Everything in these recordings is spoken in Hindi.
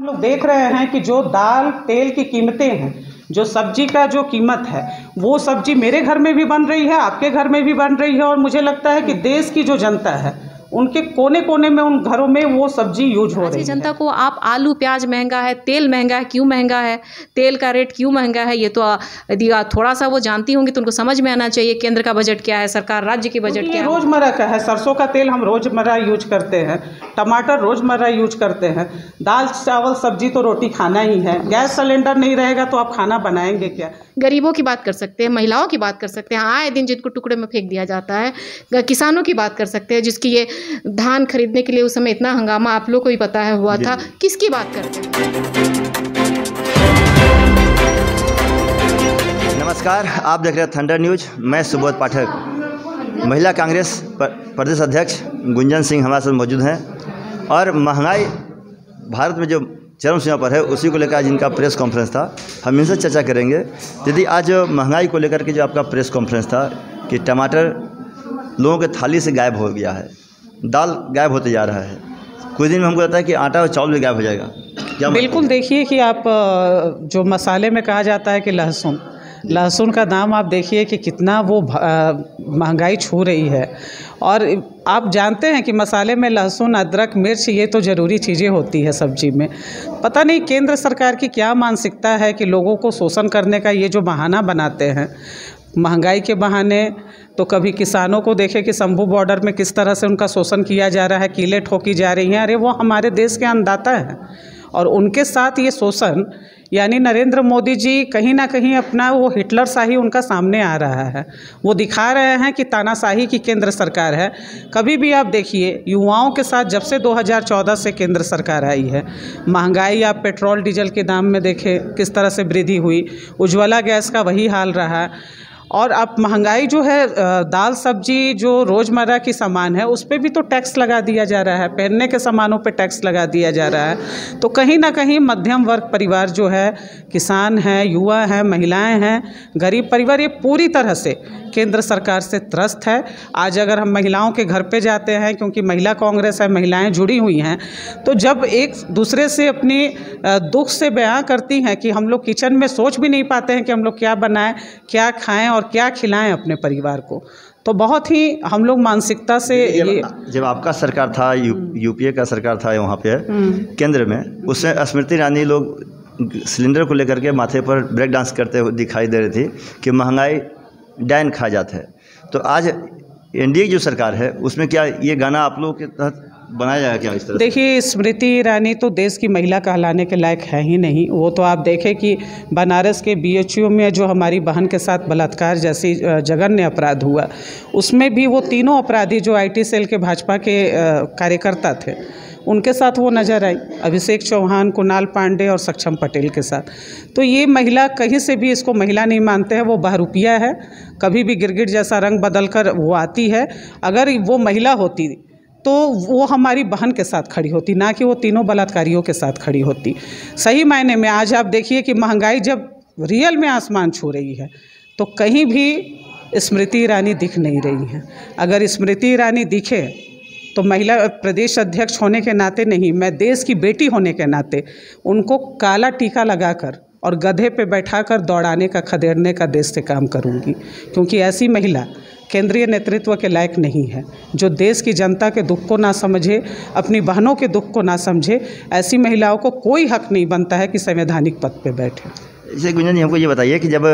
हम लोग देख रहे हैं कि जो दाल तेल की कीमतें हैं, जो सब्जी का जो कीमत है, वो सब्जी मेरे घर में भी बन रही है, आपके घर में भी बन रही है। और मुझे लगता है कि देश की जो जनता है, उनके कोने कोने में, उन घरों में वो सब्जी यूज हो रही है। जनता को आप आलू प्याज महंगा है, तेल महंगा है, क्यों महंगा है, तेल का रेट क्यों महंगा है, ये तो यदि थोड़ा सा वो जानती होंगी तो उनको समझ में आना चाहिए। केंद्र का बजट क्या है, सरकार राज्य की बजट क्या है। रोजमर्रा का है, सरसों का तेल हम रोजमर्रा यूज करते हैं, टमाटर रोजमर्रा यूज करते हैं, दाल चावल सब्जी तो रोटी खाना ही है। गैस सिलेंडर नहीं रहेगा तो आप खाना बनाएंगे क्या। गरीबों की बात कर सकते हैं, महिलाओं की बात कर सकते हैं, आए दिन जिनको टुकड़े में फेंक दिया जाता है, किसानों की बात कर सकते हैं, जिसकी ये धान खरीदने के लिए उस समय इतना हंगामा आप लोग को भी पता है हुआ था। किसकी बात करते हैं। नमस्कार, आप देख रहे हैं थंडर न्यूज। मैं सुबोध पाठक। महिला कांग्रेस प्रदेश अध्यक्ष गुंजन सिंह हमारे साथ मौजूद हैं और महंगाई भारत में जो चरम सीमा पर है उसी को लेकर आज इनका प्रेस कॉन्फ्रेंस था। हम इनसे चर्चा करेंगे। यदि आज महंगाई को लेकर के जो आपका प्रेस कॉन्फ्रेंस था कि टमाटर लोगों के थाली से गायब हो गया है, दाल गायब होते जा रहा है, कुछ दिन में हमको लगता है कि आटा और चावल भी गायब हो जाएगा, क्या? बिल्कुल, देखिए कि आप जो मसाले में कहा जाता है कि लहसुन का दाम आप देखिए कि कितना वो महंगाई छू रही है। और आप जानते हैं कि मसाले में लहसुन, अदरक, मिर्च ये तो ज़रूरी चीज़ें होती है सब्जी में। पता नहीं केंद्र सरकार की क्या मानसिकता है कि लोगों को शोषण करने का ये जो बहाना बनाते हैं महंगाई के बहाने। तो कभी किसानों को देखे कि शंभू बॉर्डर में किस तरह से उनका शोषण किया जा रहा है, कीलें ठोकी जा रही हैं। अरे वो हमारे देश के अन्नदाता हैं और उनके साथ ये शोषण, यानी नरेंद्र मोदी जी कहीं ना कहीं अपना वो हिटलर शाही उनका सामने आ रहा है। वो दिखा रहे हैं कि तानाशाही की केंद्र सरकार है। कभी भी आप देखिए युवाओं के साथ जब से 2014 से केंद्र सरकार आई है, महंगाई आप पेट्रोल डीजल के दाम में देखें किस तरह से वृद्धि हुई, उज्ज्वला गैस का वही हाल रहा। और अब महंगाई जो है, दाल सब्जी जो रोज़मर्रा की सामान है उस पर भी तो टैक्स लगा दिया जा रहा है, पहनने के सामानों पे टैक्स लगा दिया जा रहा है। तो कहीं ना कहीं मध्यम वर्ग परिवार जो है, किसान हैं, युवा हैं, महिलाएं हैं, गरीब परिवार, ये पूरी तरह से केंद्र सरकार से त्रस्त है। आज अगर हम महिलाओं के घर पे जाते हैं, क्योंकि महिला कांग्रेस है, महिलाएं जुड़ी हुई हैं, तो जब एक दूसरे से अपनी दुख से बयां करती हैं कि हम लोग किचन में सोच भी नहीं पाते हैं कि हम लोग क्या बनाएं, क्या खाएं और क्या खिलाएं अपने परिवार को, तो बहुत ही हम लोग मानसिकता से जब आपका सरकार था, यूपीए का सरकार था वहाँ पे केंद्र में, उसमें स्मृति ईरानी लोग सिलेंडर को लेकर के माथे पर ब्रेक डांस करते हुए दिखाई दे रही थी कि महंगाई डायन खा जाता है। तो आज एनडीए की जो सरकार है उसमें क्या ये गाना आप लोगों के तहत बनाया जाएगा क्या इस तरह? देखिए, स्मृति ईरानी तो देश की महिला कहलाने के लायक है ही नहीं। वो तो आप देखें कि बनारस के बीएचयू में जो हमारी बहन के साथ बलात्कार जैसी जघन्य अपराध हुआ, उसमें भी वो तीनों अपराधी जो आईटी सेल के भाजपा के कार्यकर्ता थे, उनके साथ वो नज़र आई, अभिषेक चौहान, कुणाल पांडे और सक्षम पटेल के साथ। तो ये महिला कहीं से भी इसको महिला नहीं मानते हैं, वो बहरूपिया है। कभी भी गिरगिट जैसा रंग बदल कर वो आती है। अगर वो महिला होती तो वो हमारी बहन के साथ खड़ी होती, ना कि वो तीनों बलात्कारियों के साथ खड़ी होती। सही मायने में आज आप देखिए कि महंगाई जब रियल में आसमान छू रही है तो कहीं भी स्मृति ईरानी दिख नहीं रही हैं। अगर स्मृति ईरानी दिखे तो महिला प्रदेश अध्यक्ष होने के नाते नहीं, मैं देश की बेटी होने के नाते उनको काला टीका लगाकर और गधे पे बैठाकर दौड़ाने का, खदेड़ने का देश से काम करूंगी। क्योंकि ऐसी महिला केंद्रीय नेतृत्व के लायक नहीं है, जो देश की जनता के दुख को ना समझे, अपनी बहनों के दुख को ना समझे। ऐसी महिलाओं को कोई हक नहीं बनता है कि संवैधानिक पद पे बैठे। जैसे गुंजन जी, हमको ये बताइए कि जब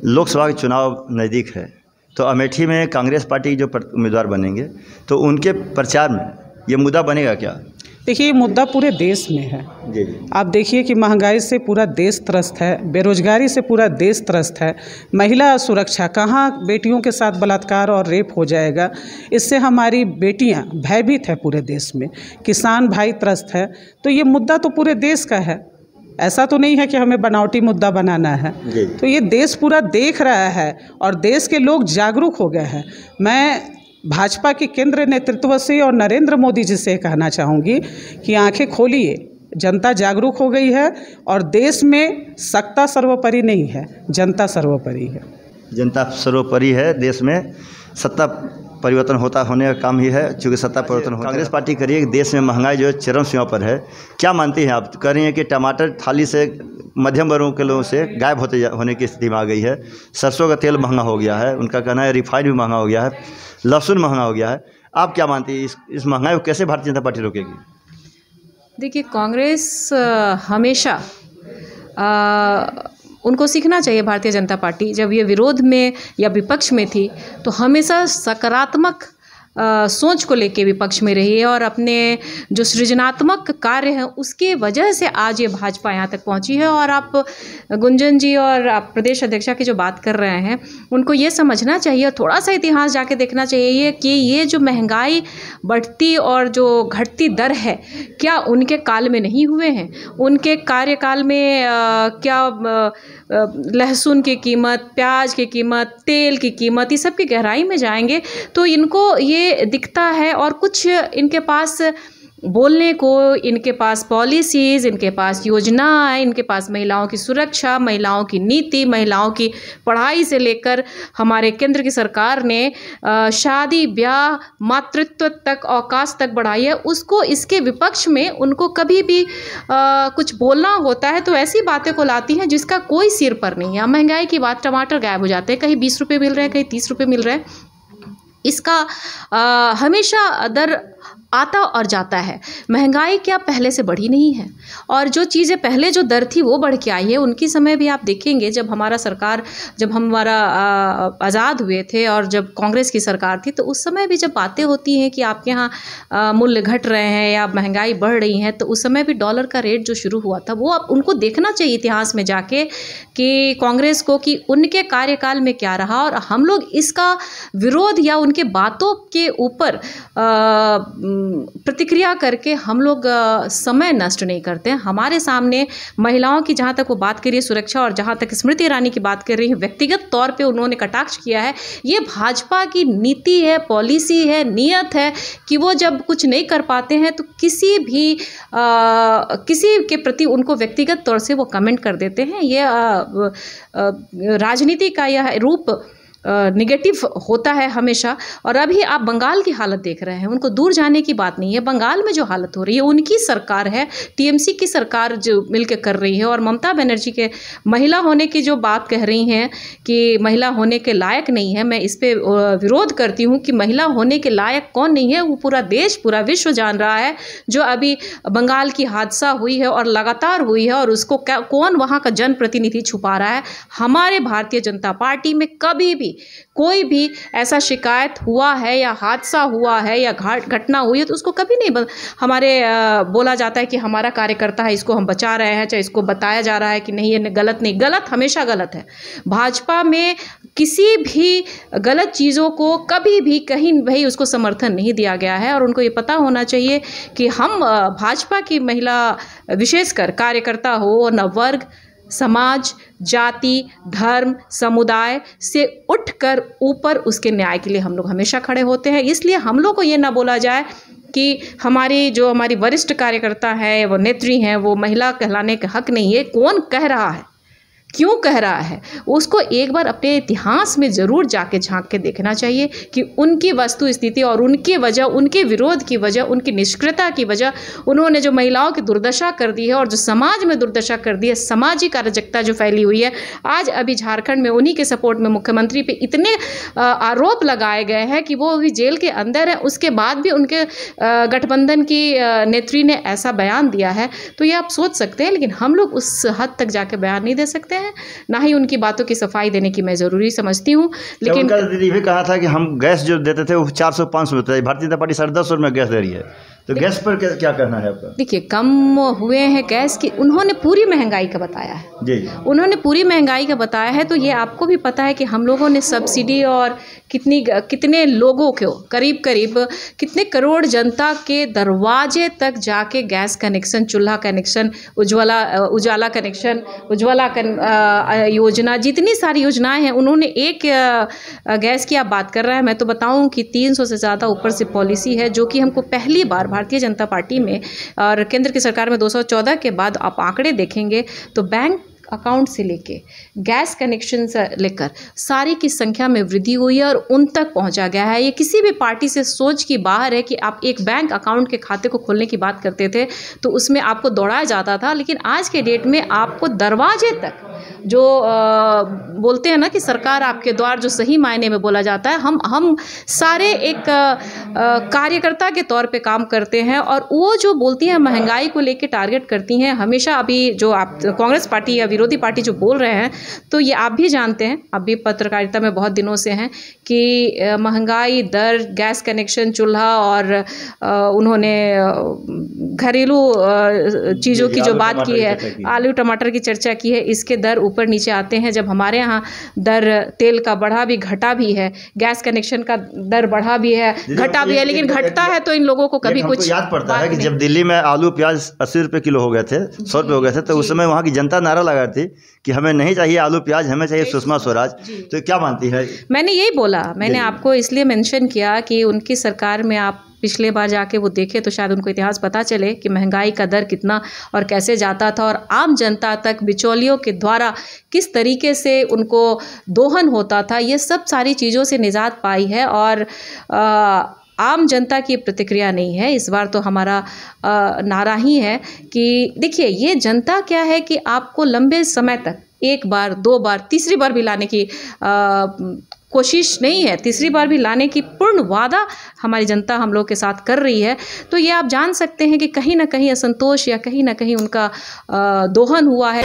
लोकसभा के चुनाव नज़दीक है तो अमेठी में कांग्रेस पार्टी जो उम्मीदवार बनेंगे तो उनके प्रचार में ये मुद्दा बनेगा क्या? देखिए, ये मुद्दा पूरे देश में है। जी। आप देखिए कि महंगाई से पूरा देश त्रस्त है, बेरोजगारी से पूरा देश त्रस्त है, महिला सुरक्षा, कहाँ बेटियों के साथ बलात्कार और रेप हो जाएगा, इससे हमारी बेटियां भयभीत है पूरे देश में, किसान भाई त्रस्त है। तो ये मुद्दा तो पूरे देश का है, ऐसा तो नहीं है कि हमें बनावटी मुद्दा बनाना है। तो ये देश पूरा देख रहा है और देश के लोग जागरूक हो गए हैं। मैं भाजपा के केंद्र नेतृत्व से और नरेंद्र मोदी जी से कहना चाहूँगी कि आंखें खोलिए, जनता जागरूक हो गई है और देश में सत्ता सर्वोपरि नहीं है, जनता सर्वोपरि है। जनता सर्वोपरि है, देश में सत्ता परिवर्तन होने का काम ही है, चूँकि सत्ता परिवर्तन होता है। कांग्रेस पार्टी कह रही है कि देश में महंगाई जो है चरम सीमा पर है। क्या मानती हैं आप? कह रही हैं कि टमाटर थाली से मध्यम वर्गों के लोगों से गायब होने की स्थिति में आ गई है। सरसों का तेल महंगा हो गया है, उनका कहना है रिफाइंड भी महंगा हो गया है, लहसुन महंगा हो गया है। आप क्या मानती हैं इस महंगाई को कैसे भारतीय जनता पार्टी रोकेगी? देखिए, कांग्रेस हमेशा उनको सीखना चाहिए। भारतीय जनता पार्टी जब ये विरोध में या विपक्ष में थी तो हमेशा सकारात्मक सोच को लेके विपक्ष में रही है और अपने जो सृजनात्मक कार्य हैं उसके वजह से आज ये भाजपा यहाँ तक पहुँची है। और आप गुंजन जी और आप प्रदेश अध्यक्षा की जो बात कर रहे हैं उनको ये समझना चाहिए और थोड़ा सा इतिहास जाके देखना चाहिए कि ये जो महंगाई बढ़ती और जो घटती दर है क्या उनके काल में नहीं हुए हैं? उनके कार्यकाल में क्या लहसुन की कीमत, प्याज की कीमत, तेल की कीमत, ये सब की गहराई में जाएंगे तो इनको ये दिखता है। और कुछ इनके पास बोलने को, इनके पास पॉलिसीज़, इनके पास योजनाएं, इनके पास महिलाओं की सुरक्षा, महिलाओं की नीति, महिलाओं की पढ़ाई से लेकर हमारे केंद्र की सरकार ने शादी ब्याह मातृत्व तक अवकाश तक बढ़ाई है। उसको इसके विपक्ष में उनको कभी भी कुछ बोलना होता है तो ऐसी बातें को लाती हैं जिसका कोई सिर पर नहीं है। महंगाई की बात, टमाटर गायब हो जाते हैं, कहीं 20 रुपये मिल रहे हैं, कहीं 30 रुपये मिल रहे हैं। इसका हमेशा दर आता और जाता है। महंगाई क्या पहले से बढ़ी नहीं है? और जो चीज़ें पहले जो दर थी वो बढ़ के आई है। उनकी समय भी आप देखेंगे जब हमारा आज़ाद हुए थे और जब कांग्रेस की सरकार थी तो उस समय भी जब बातें होती हैं कि आपके यहाँ मूल्य घट रहे हैं या महंगाई बढ़ रही है तो उस समय भी डॉलर का रेट जो शुरू हुआ था वो आप उनको देखना चाहिए इतिहास में जाके कि कांग्रेस को कि उनके कार्यकाल में क्या रहा। और हम लोग इसका विरोध या उनके बातों के ऊपर प्रतिक्रिया करके हम लोग समय नष्ट नहीं करते हैं। हमारे सामने महिलाओं की जहाँ तक वो बात करिए सुरक्षा, और जहाँ तक स्मृति ईरानी की बात कर रही है व्यक्तिगत तौर पे उन्होंने कटाक्ष किया है। ये भाजपा की नीति है, पॉलिसी है, नियत है कि वो जब कुछ नहीं कर पाते हैं तो किसी के प्रति उनको व्यक्तिगत तौर से वो कमेंट कर देते हैं। ये राजनीति का यह रूप निगेटिव होता है हमेशा। और अभी आप बंगाल की हालत देख रहे हैं, उनको दूर जाने की बात नहीं है। बंगाल में जो हालत हो रही है उनकी सरकार है, टीएमसी की सरकार जो मिलकर कर रही है। और ममता बनर्जी के महिला होने की जो बात कह रही हैं कि महिला होने के लायक नहीं है, मैं इस पे विरोध करती हूँ कि महिला होने के लायक कौन नहीं है वो पूरा देश, पूरा विश्व जान रहा है। जो अभी बंगाल की हादसा हुई है और लगातार हुई है और उसको कौन वहाँ का जनप्रतिनिधि छुपा रहा है। हमारे भारतीय जनता पार्टी में कभी भी कोई भी ऐसा शिकायत हुआ है या हादसा हुआ है या घटना हुई है तो उसको कभी नहीं हमारे बोला जाता है कि हमारा कार्यकर्ता है, इसको हम बचा रहे हैं, चाहे इसको बताया जा रहा है कि नहीं ये गलत नहीं। गलत हमेशा गलत है। भाजपा में किसी भी गलत चीज़ों को कभी भी कहीं भी उसको समर्थन नहीं दिया गया है। और उनको ये पता होना चाहिए कि हम भाजपा की महिला विशेषकर कार्यकर्ता हो न वर्ग, समाज, जाति, धर्म, समुदाय से उठकर ऊपर उसके न्याय के लिए हम लोग हमेशा खड़े होते हैं। इसलिए हम लोग को ये ना बोला जाए कि हमारी वरिष्ठ कार्यकर्ता है, वो नेत्री हैं, वो महिला कहलाने का हक नहीं है। कौन कह रहा है, क्यों कह रहा है, उसको एक बार अपने इतिहास में ज़रूर जाके झांक के देखना चाहिए कि उनकी वस्तु स्थिति और उनकी वजह, उनके विरोध की वजह, उनकी निष्क्रियता की वजह, उन्होंने जो महिलाओं की दुर्दशा कर दी है और जो समाज में दुर्दशा कर दी है, सामाजिक अराजकता जो फैली हुई है। आज अभी झारखंड में उन्हीं के सपोर्ट में मुख्यमंत्री पे इतने आरोप लगाए गए हैं कि वो अभी जेल के अंदर है, उसके बाद भी उनके गठबंधन की नेत्री ने ऐसा बयान दिया है। तो ये आप सोच सकते हैं, लेकिन हम लोग उस हद तक जाके बयान नहीं दे सकते हैं, ना ही उनकी बातों की सफाई देने की मैं ज़रूरी समझती हूँ। लेकिन दीदी भी कहा था कि हम गैस जो देते थे वो 400-500 रुपये, भारतीय जनता पार्टी 10.5 में गैस दे रही है, तो गैस पर क्या कहना है आपका? देखिए, कम हुए हैं गैस की, उन्होंने पूरी महंगाई का बताया है जी, उन्होंने पूरी महंगाई का बताया है। तो ये आपको भी पता है कि हम लोगों ने सब्सिडी और कितने लोगों को करीब कितने करोड़ जनता के दरवाजे तक जाके गैस कनेक्शन, चूल्हा कनेक्शन, उजाला कनेक्शन, योजना, जितनी सारी योजनाएं हैं उन्होंने एक गैस की आप बात कर रहे हैं। मैं तो बताऊं कि 300 से ज़्यादा ऊपर से पॉलिसी है जो कि हमको पहली बार भारतीय जनता पार्टी में और केंद्र की सरकार में 214 के बाद आप आंकड़े देखेंगे तो बैंक अकाउंट से लेके गैस कनेक्शन से लेकर सारी की संख्या में वृद्धि हुई है और उन तक पहुंचा गया है। ये किसी भी पार्टी से सोच की बाहर है कि आप एक बैंक अकाउंट के खाते को खोलने की बात करते थे तो उसमें आपको दौड़ाया जाता था, लेकिन आज के डेट में आपको दरवाजे तक जो बोलते हैं ना कि सरकार आपके द्वार, जो सही मायने में बोला जाता है, हम सारे एक कार्यकर्ता के तौर पे काम करते हैं। और वो जो बोलती हैं महंगाई को लेके टारगेट करती हैं हमेशा, अभी जो आप कांग्रेस पार्टी या विरोधी पार्टी जो बोल रहे हैं, तो ये आप भी जानते हैं, आप भी पत्रकारिता में बहुत दिनों से हैं कि महंगाई दर, गैस कनेक्शन, चूल्हा और उन्होंने घरेलू चीज़ों की जो बात की है, आलू टमाटर की चर्चा की है, इसके दर ऊपर नीचे आते हैं। जब हमारे यहाँ दर तेल का बढ़ा भी घटा भी है, गैस कनेक्शन का दर बढ़ा भी है घटा भी है, लेकिन घटता है तो इन लोगों को कभी कुछ याद पड़ता है कि जब दिल्ली में आलू प्याज 80 रुपये किलो हो गए थे, 100 रुपये हो गए थे, तो उस समय वहाँ की जनता नारा लगा थी कि हमें नहीं चाहिए आलू प्याज, हमें चाहिए सुषमा स्वराज। तो क्या मानती है? मैंने यही बोला, मैंने आपको इसलिए मेंशन किया कि उनकी सरकार में आप पिछले बार जाके वो देखे तो शायद उनको इतिहास पता चले कि महंगाई का दर कितना और कैसे जाता था और आम जनता तक बिचौलियों के द्वारा किस तरीके से उनको दोहन होता था। ये सब सारी चीज़ों से निजात पाई है और आम जनता की प्रतिक्रिया नहीं है। इस बार तो हमारा नारा ही है कि देखिए, ये जनता क्या है कि आपको लंबे समय तक एक बार, दो बार, तीसरी बार भी लाने की कोशिश नहीं है, तीसरी बार भी लाने की पूर्ण वादा हमारी जनता हम लोग के साथ कर रही है। तो ये आप जान सकते हैं कि कहीं ना कहीं असंतोष या कहीं ना कहीं उनका दोहन हुआ है।